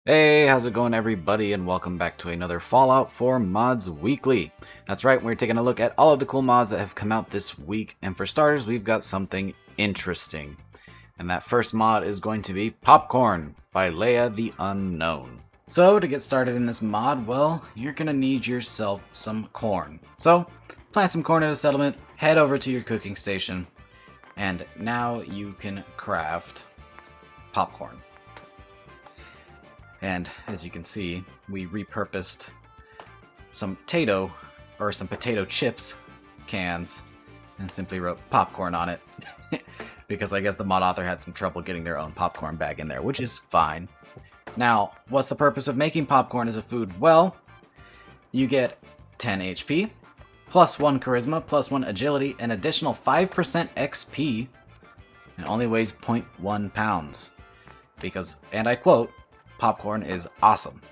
Hey, how's it going everybody, and welcome back to another Fallout 4 Mods Weekly. That's right, we're taking a look at all of the cool mods that have come out this week, and for starters, we've got something interesting. And that first mod is going to be Popcorn by LeahTheUnknown. So, to get started in this mod, well, you're gonna need yourself some corn. So, plant some corn at a settlement, head over to your cooking station, and now you can craft popcorn. And as you can see, we repurposed some potato chips cans and simply wrote popcorn on it. Because I guess the mod author had some trouble getting their own popcorn bag in there, which is fine. Now, what's the purpose of making popcorn as a food? Well, you get 10 HP, plus 1 charisma, plus 1 agility, an additional 5% XP, and only weighs 0.1 pounds. Because, and I quote, popcorn is awesome.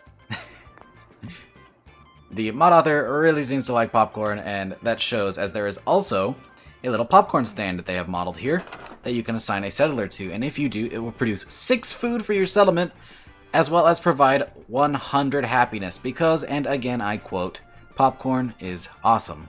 The mod author really seems to like popcorn, and that shows, as there is also a little popcorn stand that they have modeled here that you can assign a settler to, and if you do, it will produce 6 food for your settlement, as well as provide 100 happiness, because, and again I quote, popcorn is awesome.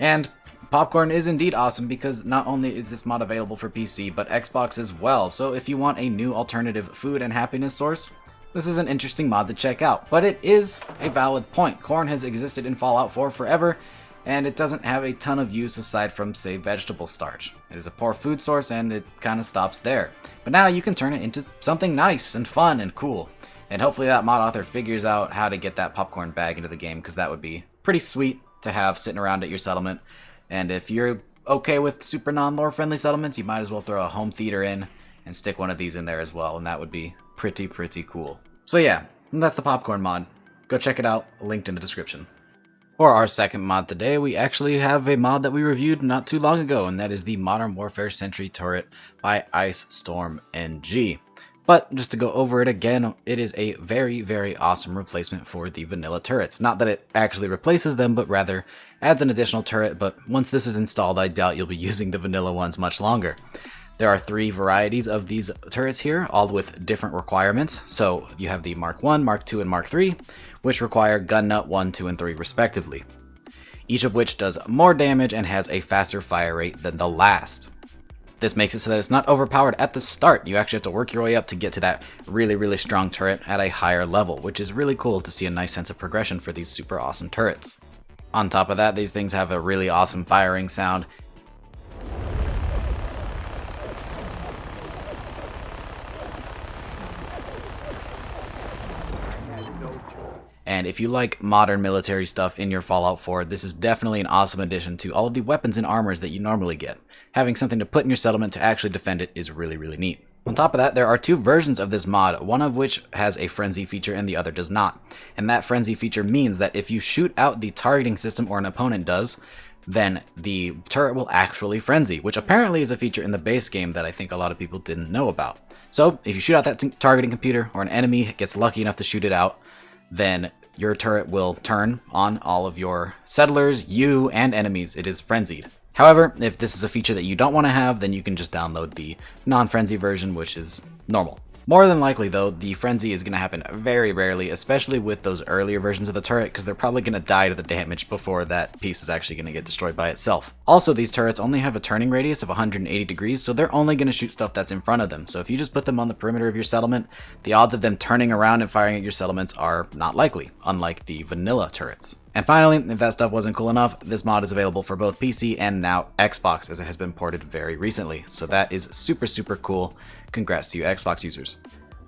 And popcorn is indeed awesome because not only is this mod available for PC, but Xbox as well, so if you want a new alternative food and happiness source, this is an interesting mod to check out. But it is a valid point. Corn has existed in Fallout 4 forever, and it doesn't have a ton of use aside from, say, vegetable starch. It is a poor food source, and it kind of stops there. But now you can turn it into something nice and fun and cool. And hopefully that mod author figures out how to get that popcorn bag into the game, because that would be pretty sweet to have sitting around at your settlement. And if you're okay with super non-lore friendly settlements, you might as well throw a home theater in and stick one of these in there as well, and that would be pretty cool. So yeah, that's the popcorn mod. Go check it out, linked in the description. For our second mod today, we actually have a mod that we reviewed not too long ago, and that is the Modern Warfare Sentry turret by IceStormNG. But just to go over it again, it is a very awesome replacement for the vanilla turrets. Not that it actually replaces them, but rather adds an additional turret, but once this is installed, I doubt you'll be using the vanilla ones much longer. There are 3 varieties of these turrets here, all with different requirements. So you have the Mark 1, Mark II, and Mark 3, which require gun nut 1, 2, and 3 respectively. Each of which does more damage and has a faster fire rate than the last. This makes it so that it's not overpowered at the start. You actually have to work your way up to get to that really strong turret at a higher level, which is really cool to see a nice sense of progression for these super awesome turrets. On top of that, these things have a really awesome firing sound. And if you like modern military stuff in your Fallout 4, this is definitely an awesome addition to all of the weapons and armors that you normally get. Having something to put in your settlement to actually defend it is really neat. On top of that, there are 2 versions of this mod, one of which has a frenzy feature and the other does not. And that frenzy feature means that if you shoot out the targeting system or an opponent does, then the turret will actually frenzy, which apparently is a feature in the base game that I think a lot of people didn't know about. So if you shoot out that targeting computer or an enemy gets lucky enough to shoot it out, then your turret will turn on all of your settlers, you, and enemies. It is frenzied. However, if this is a feature that you don't want to have, then you can just download the non-frenzy version, which is normal. More than likely, though, the frenzy is going to happen very rarely, especially with those earlier versions of the turret, because they're probably going to die to the damage before that piece is actually going to get destroyed by itself. Also, these turrets only have a turning radius of 180 degrees, so they're only going to shoot stuff that's in front of them. So if you just put them on the perimeter of your settlement, the odds of them turning around and firing at your settlements are not likely, unlike the vanilla turrets. And finally, if that stuff wasn't cool enough, this mod is available for both PC and now Xbox, as it has been ported very recently. So that is super cool. Congrats to you Xbox users.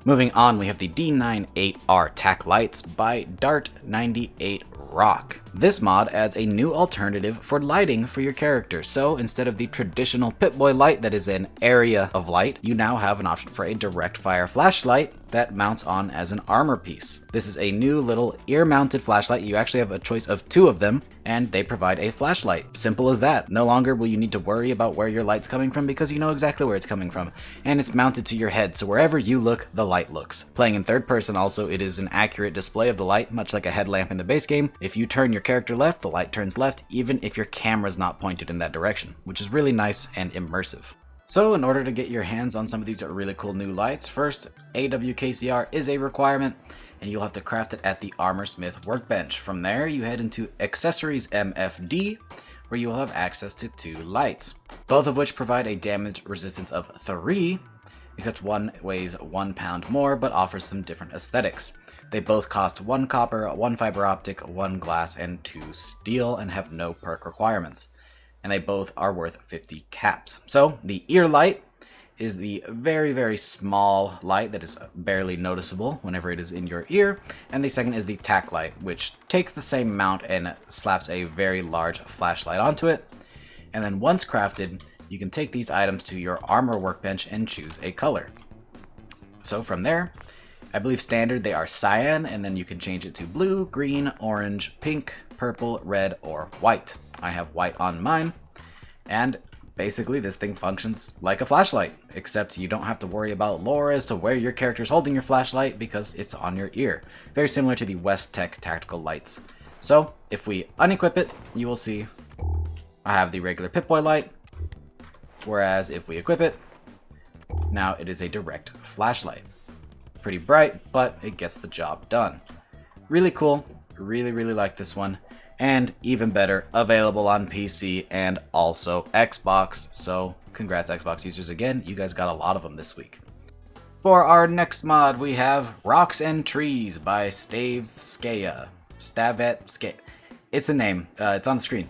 Moving on, we have the D98R TAC Lights by Dart98 Rock. This mod adds a new alternative for lighting for your character. So instead of the traditional Pip-Boy light that is an area of light, you now have an option for a direct fire flashlight that mounts on as an armor piece. This is a new little ear-mounted flashlight. You actually have a choice of 2 of them, and they provide a flashlight. Simple as that. No longer will you need to worry about where your light's coming from because you know exactly where it's coming from. And it's mounted to your head, so wherever you look, the light looks. Playing in third person also, it is an accurate display of the light, much like a headlamp in the base game. If you turn your character left, the light turns left, even if your camera's not pointed in that direction, which is really nice and immersive. So in order to get your hands on some of these really cool new lights, first AWKCR is a requirement, and you'll have to craft it at the Armorsmith workbench. From there, you head into Accessories MFD, where you will have access to 2 lights, both of which provide a damage resistance of 3, except one weighs 1 pound more, but offers some different aesthetics. They both cost 1 copper, 1 fiber optic, 1 glass, and 2 steel, and have no perk requirements. And they both are worth 50 caps. So, the ear light is the very, very small light that is barely noticeable whenever it is in your ear. And the second is the tack light, which takes the same amount and slaps a very large flashlight onto it. And then once crafted, you can take these items to your armor workbench and choose a color. So from there, I believe standard they are cyan, and then you can change it to blue, green, orange, pink, purple, red, or white. I have white on mine, and basically this thing functions like a flashlight, except you don't have to worry about lore as to where your character is holding your flashlight because it's on your ear. Very similar to the West Tech tactical lights. So if we unequip it, you will see I have the regular Pip-Boy light, whereas if we equip it, now it is a direct flashlight. Pretty bright, but it gets the job done. Really cool. Really, really like this one. And even better, available on PC and also Xbox. So congrats Xbox users again. You guys got a lot of them this week. For our next mod, we have Rocks and Trees by Stavetskaya. Stavetskaya. It's a name. It's on the screen.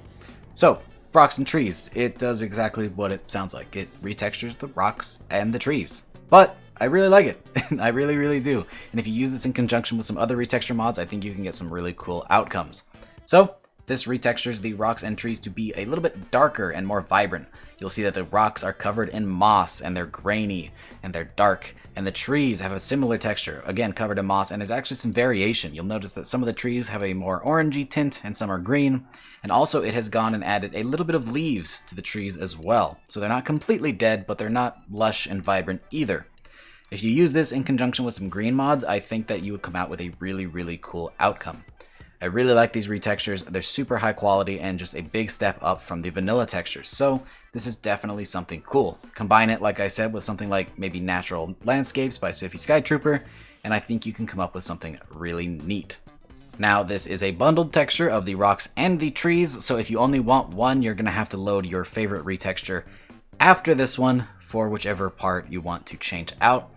So, Rocks and Trees. It does exactly what it sounds like. It retextures the rocks and the trees. But I really like it. I really, really do. And if you use this in conjunction with some other retexture mods, I think you can get some really cool outcomes. So, this retextures the rocks and trees to be a little bit darker and more vibrant. You'll see that the rocks are covered in moss, and they're grainy, and they're dark, and the trees have a similar texture, again covered in moss, and there's actually some variation. You'll notice that some of the trees have a more orangey tint, and some are green, and also it has gone and added a little bit of leaves to the trees as well. So they're not completely dead, but they're not lush and vibrant either. If you use this in conjunction with some green mods, I think that you would come out with a really, really cool outcome. I really like these retextures. They're super high quality and just a big step up from the vanilla textures. So this is definitely something cool. Combine it, like I said, with something like maybe Natural Landscapes by Spiffy Sky Trooper, and I think you can come up with something really neat. Now, this is a bundled texture of the rocks and the trees, so if you only want one, you're going to have to load your favorite retexture after this one for whichever part you want to change out,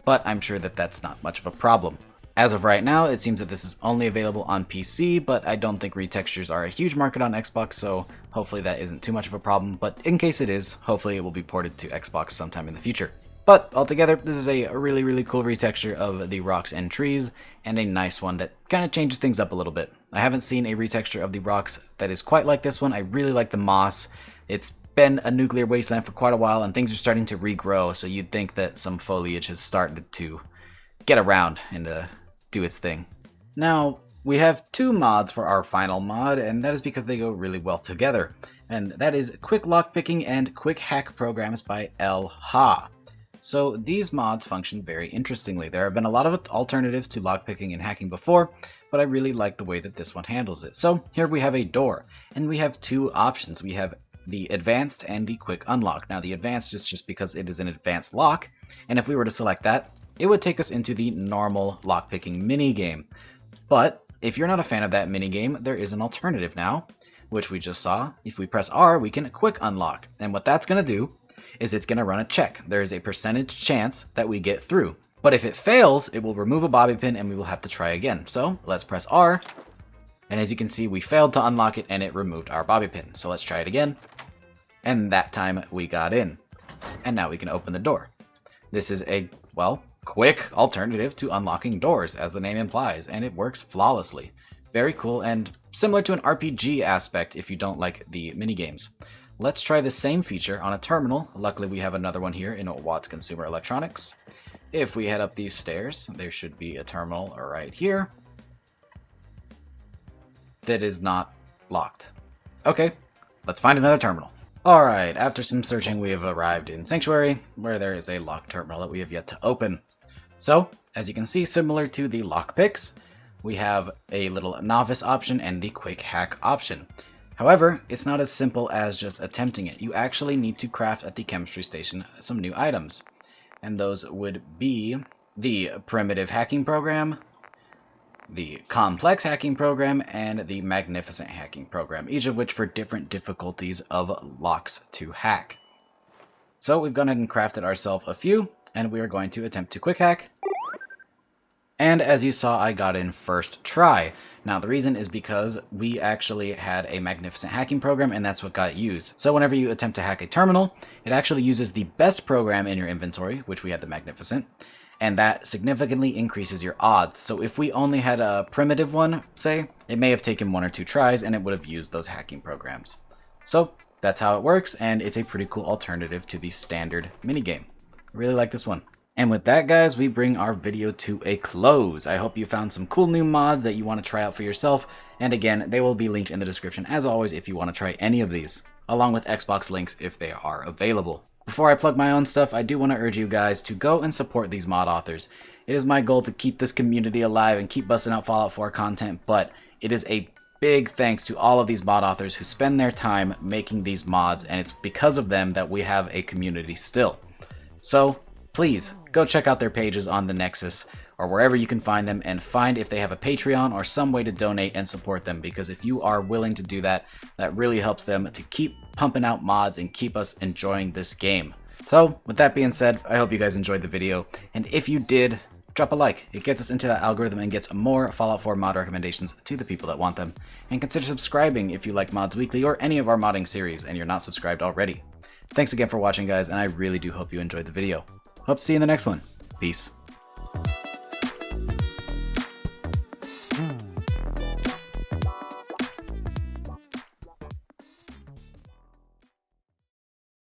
but I'm sure that that's not much of a problem. As of right now, it seems that this is only available on PC, but I don't think retextures are a huge market on Xbox, so hopefully that isn't too much of a problem. But in case it is, hopefully it will be ported to Xbox sometime in the future. But altogether, this is a really, really cool retexture of the rocks and trees, and a nice one that kind of changes things up a little bit. I haven't seen a retexture of the rocks that is quite like this one. I really like the moss. It's been a nuclear wasteland for quite a while, and things are starting to regrow, so you'd think that some foliage has started to get around and do its thing. Now, we have 2 mods for our final mod, and that is because they go really well together. And that is Quick Lockpicking and Quick Hack Programs by LeahTheUnknown. So these mods function very interestingly. There have been a lot of alternatives to lockpicking and hacking before, but I really like the way that this one handles it. So here we have a door, and we have 2 options. We have the advanced and the quick unlock. Now the advanced is just because it is an advanced lock, and if we were to select that, it would take us into the normal lockpicking minigame. But if you're not a fan of that minigame, there is an alternative now, which we just saw. If we press R, we can quick unlock. And what that's going to do is it's going to run a check. There is a percentage chance that we get through. But if it fails, it will remove a bobby pin and we will have to try again. So let's press R. And as you can see, we failed to unlock it and it removed our bobby pin. So let's try it again. And that time we got in. And now we can open the door. This is a, well, quick alternative to unlocking doors, as the name implies, and it works flawlessly. Very cool, and similar to an RPG aspect if you don't like the minigames. Let's try the same feature on a terminal. Luckily we have another one here in Watts Consumer Electronics. If we head up these stairs, there should be a terminal right here that is not locked. Okay, let's find another terminal. Alright, after some searching we have arrived in Sanctuary, where there is a locked terminal that we have yet to open. So, as you can see, similar to the lockpicks, we have a little novice option and the quick hack option. However, it's not as simple as just attempting it. You actually need to craft at the chemistry station some new items. And those would be the primitive hacking program, the complex hacking program, and the magnificent hacking program, each of which for different difficulties of locks to hack. So we've gone ahead and crafted ourselves a few, and we are going to attempt to quick hack. And as you saw, I got in first try. Now the reason is because we actually had a magnificent hacking program, and that's what got used. So whenever you attempt to hack a terminal, it actually uses the best program in your inventory, which we had the magnificent, and that significantly increases your odds. So if we only had a primitive one, say, it may have taken 1 or 2 tries and it would have used those hacking programs. So that's how it works, and it's a pretty cool alternative to the standard minigame. I really like this one. And with that, guys, we bring our video to a close. I hope you found some cool new mods that you want to try out for yourself. And again, they will be linked in the description as always if you want to try any of these, along with Xbox links if they are available. Before I plug my own stuff, I do want to urge you guys to go and support these mod authors. It is my goal to keep this community alive and keep busting out Fallout 4 content, but it is a big thanks to all of these mod authors who spend their time making these mods, and it's because of them that we have a community still. So please go check out their pages on the Nexus or wherever you can find them, and find if they have a Patreon or some way to donate and support them, because if you are willing to do that, that really helps them to keep pumping out mods and keep us enjoying this game. So with that being said, I hope you guys enjoyed the video, and if you did, drop a like. It gets us into that algorithm and gets more Fallout 4 mod recommendations to the people that want them. And consider subscribing if you like Mods Weekly or any of our modding series and you're not subscribed already. Thanks again for watching, guys, and I really do hope you enjoyed the video. Hope to see you in the next one. Peace.